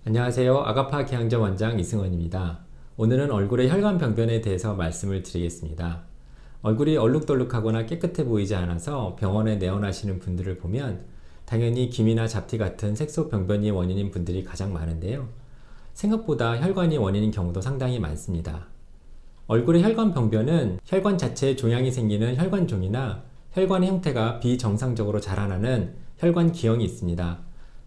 안녕하세요. 아가파 계양점 원장 이승원입니다. 오늘은 얼굴의 혈관 병변에 대해서 말씀을 드리겠습니다. 얼굴이 얼룩덜룩하거나 깨끗해 보이지 않아서 병원에 내원하시는 분들을 보면 당연히 기미나 잡티 같은 색소 병변이 원인인 분들이 가장 많은데요. 생각보다 혈관이 원인인 경우도 상당히 많습니다. 얼굴의 혈관 병변은 혈관 자체에 종양이 생기는 혈관종이나 혈관의 형태가 비정상적으로 자라나는 혈관 기형이 있습니다.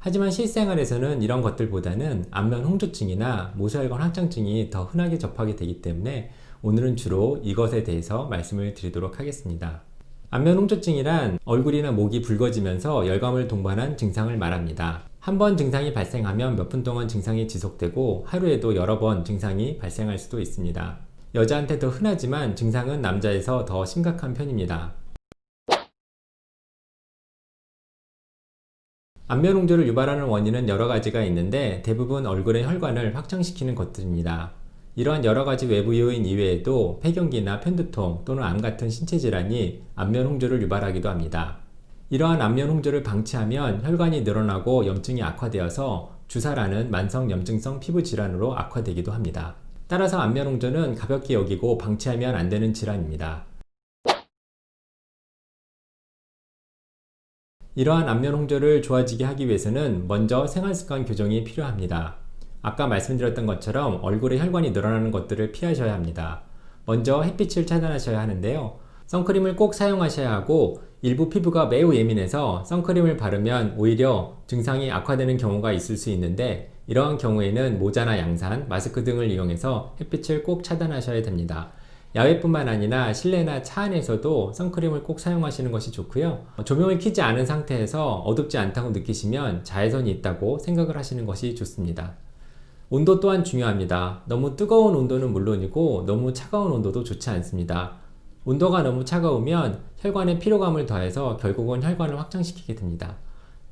하지만 실생활에서는 이런 것들보다는 안면 홍조증이나 모세혈관 확장증이 더 흔하게 접하게 되기 때문에 오늘은 주로 이것에 대해서 말씀을 드리도록 하겠습니다. 안면 홍조증이란 얼굴이나 목이 붉어지면서 열감을 동반한 증상을 말합니다. 한 번 증상이 발생하면 몇 분 동안 증상이 지속되고 하루에도 여러 번 증상이 발생할 수도 있습니다. 여자한테 더 흔하지만 증상은 남자에서 더 심각한 편입니다. 안면 홍조를 유발하는 원인은 여러 가지가 있는데 대부분 얼굴의 혈관을 확장시키는 것들입니다. 이러한 여러 가지 외부 요인 이외에도 폐경기나 편두통 또는 암 같은 신체 질환이 안면 홍조를 유발하기도 합니다. 이러한 안면 홍조를 방치하면 혈관이 늘어나고 염증이 악화되어서 주사라는 만성 염증성 피부 질환으로 악화되기도 합니다. 따라서 안면 홍조는 가볍게 여기고 방치하면 안 되는 질환입니다. 이러한 안면 홍조를 좋아지게 하기 위해서는 먼저 생활습관 교정이 필요합니다. 아까 말씀드렸던 것처럼 얼굴에 혈관이 늘어나는 것들을 피하셔야 합니다. 먼저 햇빛을 차단하셔야 하는데요. 선크림을 꼭 사용하셔야 하고 일부 피부가 매우 예민해서 선크림을 바르면 오히려 증상이 악화되는 경우가 있을 수 있는데 이러한 경우에는 모자나 양산, 마스크 등을 이용해서 햇빛을 꼭 차단하셔야 됩니다. 야외뿐만 아니라 실내나 차 안에서도 선크림을 꼭 사용하시는 것이 좋고요. 조명을 켜지 않은 상태에서 어둡지 않다고 느끼시면 자외선이 있다고 생각을 하시는 것이 좋습니다. 온도 또한 중요합니다. 너무 뜨거운 온도는 물론이고 너무 차가운 온도도 좋지 않습니다. 온도가 너무 차가우면 혈관에 피로감을 더해서 결국은 혈관을 확장시키게 됩니다.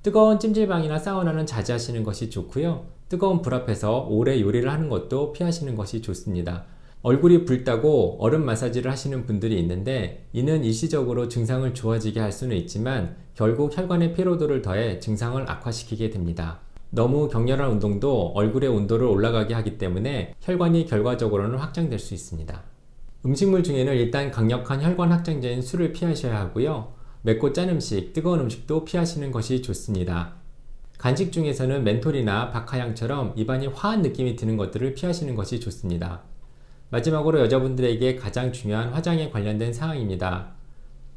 뜨거운 찜질방이나 사우나는 자제하시는 것이 좋고요. 뜨거운 불 앞에서 오래 요리를 하는 것도 피하시는 것이 좋습니다. 얼굴이 붉다고 얼음 마사지를 하시는 분들이 있는데 이는 일시적으로 증상을 좋아지게 할 수는 있지만 결국 혈관의 피로도를 더해 증상을 악화시키게 됩니다. 너무 격렬한 운동도 얼굴의 온도를 올라가게 하기 때문에 혈관이 결과적으로는 확장될 수 있습니다. 음식물 중에는 일단 강력한 혈관 확장제인 술을 피하셔야 하고요. 맵고 짠 음식, 뜨거운 음식도 피하시는 것이 좋습니다. 간식 중에서는 멘톨이나 박하향처럼 입안이 화한 느낌이 드는 것들을 피하시는 것이 좋습니다. 마지막으로 여자분들에게 가장 중요한 화장에 관련된 사항입니다.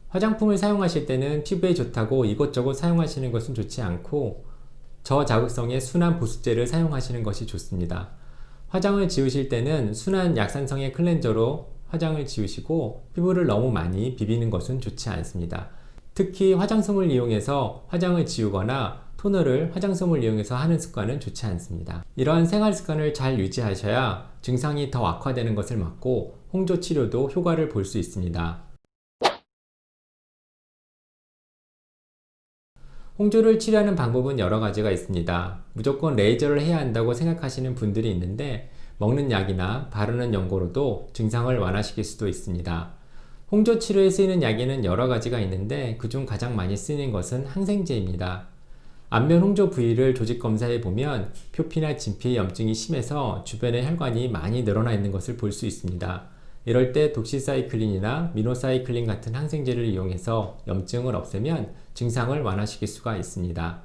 화장품을 사용하실 때는 피부에 좋다고 이것저것 사용하시는 것은 좋지 않고 저자극성의 순한 보습제를 사용하시는 것이 좋습니다. 화장을 지우실 때는 순한 약산성의 클렌저로 화장을 지우시고 피부를 너무 많이 비비는 것은 좋지 않습니다. 특히 화장솜을 이용해서 화장을 지우거나 토너를 화장솜을 이용해서 하는 습관은 좋지 않습니다. 이러한 생활 습관을 잘 유지하셔야 증상이 더 악화되는 것을 막고 홍조 치료도 효과를 볼 수 있습니다. 홍조를 치료하는 방법은 여러 가지가 있습니다. 무조건 레이저를 해야 한다고 생각하시는 분들이 있는데 먹는 약이나 바르는 연고로도 증상을 완화시킬 수도 있습니다. 홍조 치료에 쓰이는 약에는 여러 가지가 있는데 그중 가장 많이 쓰이는 것은 항생제입니다. 안면 홍조 부위를 조직 검사해 보면 표피나 진피의 염증이 심해서 주변에 혈관이 많이 늘어나 있는 것을 볼 수 있습니다. 이럴 때 독시사이클린이나 미노사이클린 같은 항생제를 이용해서 염증을 없애면 증상을 완화시킬 수가 있습니다.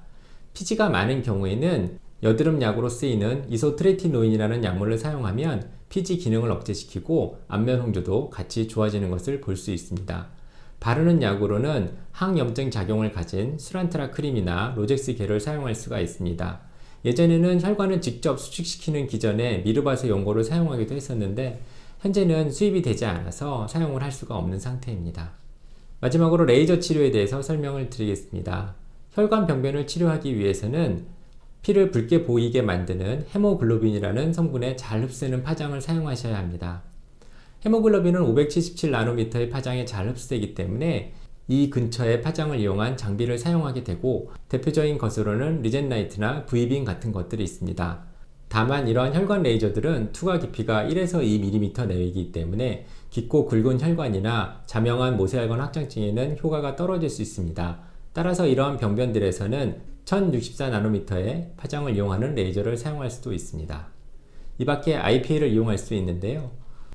피지가 많은 경우에는 여드름 약으로 쓰이는 이소트레티노인이라는 약물을 사용하면 피지 기능을 억제시키고 안면 홍조도 같이 좋아지는 것을 볼 수 있습니다. 바르는 약으로는 항염증 작용을 가진 수란트라 크림이나 로젝스겔을 사용할 수가 있습니다. 예전에는 혈관을 직접 수축시키는 기전에 미르바세 연고를 사용하기도 했었는데 현재는 수입이 되지 않아서 사용을 할 수가 없는 상태입니다. 마지막으로 레이저 치료에 대해서 설명을 드리겠습니다. 혈관 병변을 치료하기 위해서는 피를 붉게 보이게 만드는 헤모글로빈이라는 성분에 잘 흡수되는 파장을 사용하셔야 합니다. 헤모글로빈은 577나노미터의 파장에 잘 흡수되기 때문에 이 근처의 파장을 이용한 장비를 사용하게 되고 대표적인 것으로는 리젠라이트나 브이빔 같은 것들이 있습니다. 다만 이러한 혈관 레이저들은 투과 깊이가 1에서 2mm 내외이기 때문에 깊고 굵은 혈관이나 자명한 모세혈관 확장증에는 효과가 떨어질 수 있습니다. 따라서 이러한 병변들에서는 1064나노미터의 파장을 이용하는 레이저를 사용할 수도 있습니다. 이 밖에 IPL을 이용할 수 있는데요.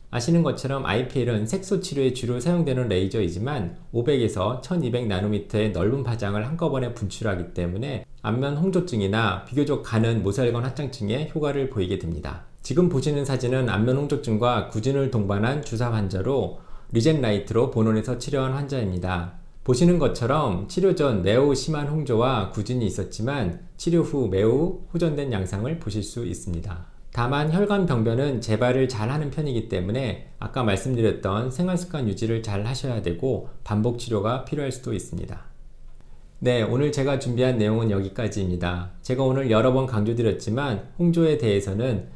아시는 것처럼 IPL은 색소 치료에 주로 사용되는 레이저이지만 500에서 1200나노미터의 넓은 파장을 한꺼번에 분출하기 때문에 안면 홍조증이나 비교적 가는 모살건 합장증에 효과를 보이게 됩니다. 지금 보시는 사진은 안면 홍조증과 구진을 동반한 주사 환자로 리젝라이트로 본원에서 치료한 환자입니다. 보시는 것처럼 치료 전 매우 심한 홍조와 구진이 있었지만 치료 후 매우 호전된 양상을 보실 수 있습니다. 다만 혈관 병변은 재발을 잘 하는 편이기 때문에 아까 말씀드렸던 생활습관 유지를 잘 하셔야 되고 반복 치료가 필요할 수도 있습니다. 네, 오늘 제가 준비한 내용은 여기까지입니다. 제가 오늘 여러 번 강조드렸지만 홍조에 대해서는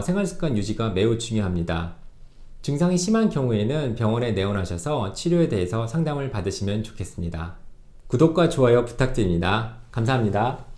생활습관 유지가 매우 중요합니다. 증상이 심한 경우에는 병원에 내원하셔서 치료에 대해서 상담을 받으시면 좋겠습니다. 구독과 좋아요 부탁드립니다. 감사합니다.